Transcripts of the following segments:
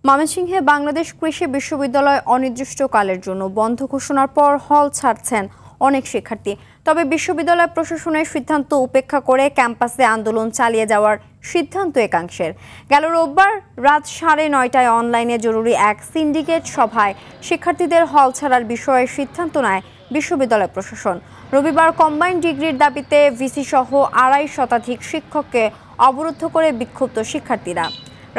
ময়মনসিংহে বাংলাদেশ কৃষি বিশ্ববিদ্যালয় অনির্দিষ্টকালের জন্য বন্ধ ঘোষণার পর হল ছাড়ছেন অনেক শিক্ষার্থী। তবে বিশ্ববিদ্যালয় প্রশাসনের সিদ্ধান্ত উপেক্ষা করে ক্যাম্পাসে আন্দোলন চালিয়ে যাওয়ার সিদ্ধান্ত একাংশের। গেল রোববার রাত 9:30টায় অনলাইনে জরুরি এক সিন্ডিকেট সভায় শিক্ষার্থীদের হল ছাড়ার বিষয়ে সিদ্ধান্ত নেয় বিশ্ববিদ্যালয় প্রশাসন। রবিবার কম্বাইন্ড ডিগ্রির দাবিতে ভিসি সহ 2.5 শতাধিক শিক্ষককে অবরুদ্ধ করে বিক্ষুব্ধ শিক্ষার্থীরা।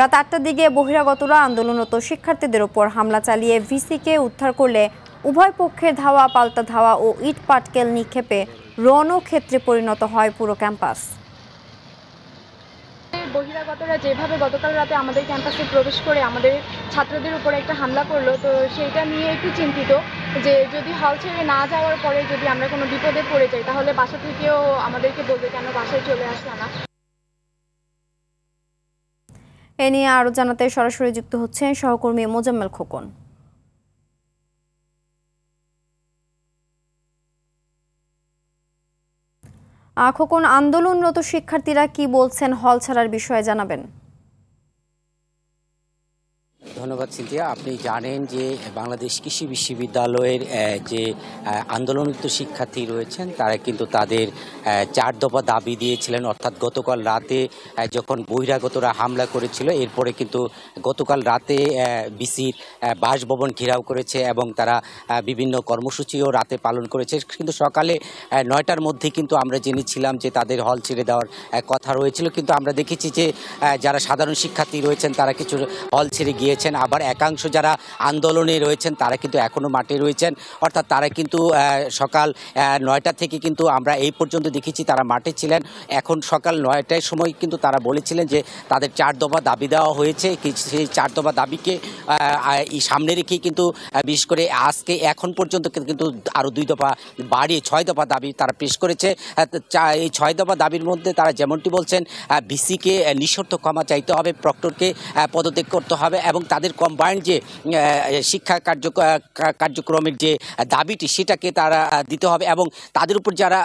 রাত 8টার দিকে বহিরাগতরা আন্দোলনরত শিক্ষার্থীদের ওপর হামলা চালিয়ে ভিসিকে উদ্ধার করলে উভয় পক্ষের ধাওয়া পাল্টা ধাওয়া ও ইট পাটকেল নিক্ষেপে রণক্ষেত্রে পরিণত হয় পুরো ক্যাম্পাস। বহিরাগতরা যেভাবে গতকাল রাতে আমাদের ক্যাম্পাসে প্রবেশ করে আমাদের ছাত্রদের উপরে একটা হামলা করলো, তো সেইটা নিয়ে একটু চিন্তিত যে যদি হল ছেড়ে না যাওয়ার পরে যদি আমরা কোনো বিপদে পড়ে যাই তাহলে বাসা থেকেও আমাদেরকে বলবে কেন বাসায় চলে আসলো না। এ নিয়ে আরো জানাতে সরাসরি যুক্ত হচ্ছেন সহকর্মী মোজাম্মেল খোকন। খোকন, আন্দোলনরত শিক্ষার্থীরা কি বলছেন হল ছাড়ার বিষয়ে জানাবেন। ধন্যবাদ সিনথিয়া। আপনি জানেন যে বাংলাদেশ কৃষি বিশ্ববিদ্যালয়ের যে আন্দোলনরত শিক্ষার্থী রয়েছেন তারা কিন্তু তাদের 4 দফা দাবি দিয়েছিলেন। অর্থাৎ গতকাল রাতে যখন বহিরাগতরা হামলা করেছিল, এরপরে কিন্তু গতকাল রাতে বিসির বাসভবন ঘেরাও করেছে এবং তারা বিভিন্ন কর্মসূচিও রাতে পালন করেছে। কিন্তু সকালে 9টার মধ্যে কিন্তু আমরা জেনেছিলাম যে তাদের হল ছেড়ে দেওয়ার কথা রয়েছিল। কিন্তু আমরা দেখেছি যে যারা সাধারণ শিক্ষার্থী রয়েছেন তারা কিছু হল ছেড়ে গিয়েছেন, আবার একাংশ যারা আন্দোলনে রয়েছেন তারা কিন্তু এখনো মাঠে রয়েছেন। অর্থাৎ তারা কিন্তু সকাল 9টা থেকে কিন্তু আমরা এই পর্যন্ত দেখেছি তারা মাঠে ছিলেন। এখন সকাল 9টার সময় কিন্তু তারা বলেছিলেন যে তাদের 4 দফা দাবি দেওয়া হয়েছে। সেই 4 দফা দাবিকে সামনে রেখেই কিন্তু বিশেষ করে আজকে এখন পর্যন্ত কিন্তু আরও 2 দফা বাড়িয়ে 6 দফা দাবি তারা পেশ করেছে। এই 6 দফা দাবির মধ্যে তারা যেমনটি বলছেন ভিসিকে নিঃশর্ত ক্ষমা চাইতে হবে, প্রক্টরকে পদত্যাগ করতে হবে এবং তাদের কম্বাইন্ড যে শিক্ষা কার্যক্রমের যে দাবিটি সেটাকে তারা দিতে হবে এবং তাদের উপর যারা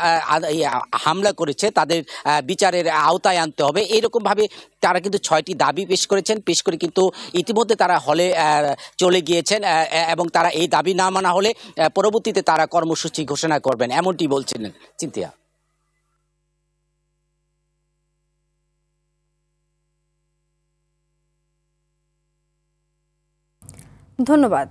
হামলা করেছে তাদের বিচারের আওতায় আনতে হবে। এইরকমভাবে তারা কিন্তু 6টি দাবি পেশ করেছেন। পেশ করে কিন্তু ইতিমধ্যে তারা হলে চলে গিয়েছেন এবং তারা এই দাবি না মানা হলে পরবর্তীতে তারা কর্মসূচি ঘোষণা করবেন, এমনটি বলছিলেন চিন্তিয়া। ধন্যবাদ।